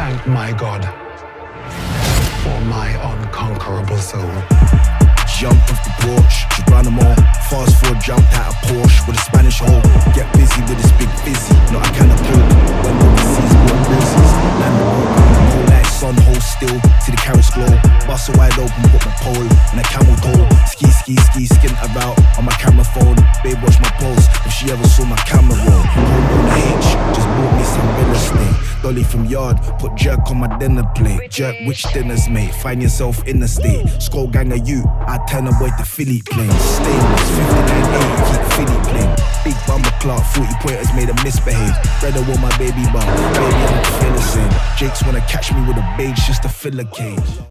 thank my God for my unconquerable soul. Jumped off the porch, Geronimo. Fast forward, jumped out of Porsche with a Spanish hole. Get busy with this big fizzy, not a can of coke. Went overseas, bought roses, land whole light sun, hold still, see the carrots glow. Bustle wide open, got my pole and a camel toe. Ski, skin her out on my camera phone. Babe, watch my pose, if she ever saw my camera roll. Home on the H, just bought me some real estate. Dolly from yard, put jerk on my dinner plate. Jerk, which dinners, mate? Find yourself in the state. Skull gang of you, I turn away the Philly plane. Stainless, 59A, keep Philly plane. Big bumper clock, 40 pointers made a misbehave. Brother with my baby bum, baby I don't feel the same. Jakes wanna catch me with a beige just to fill a cage.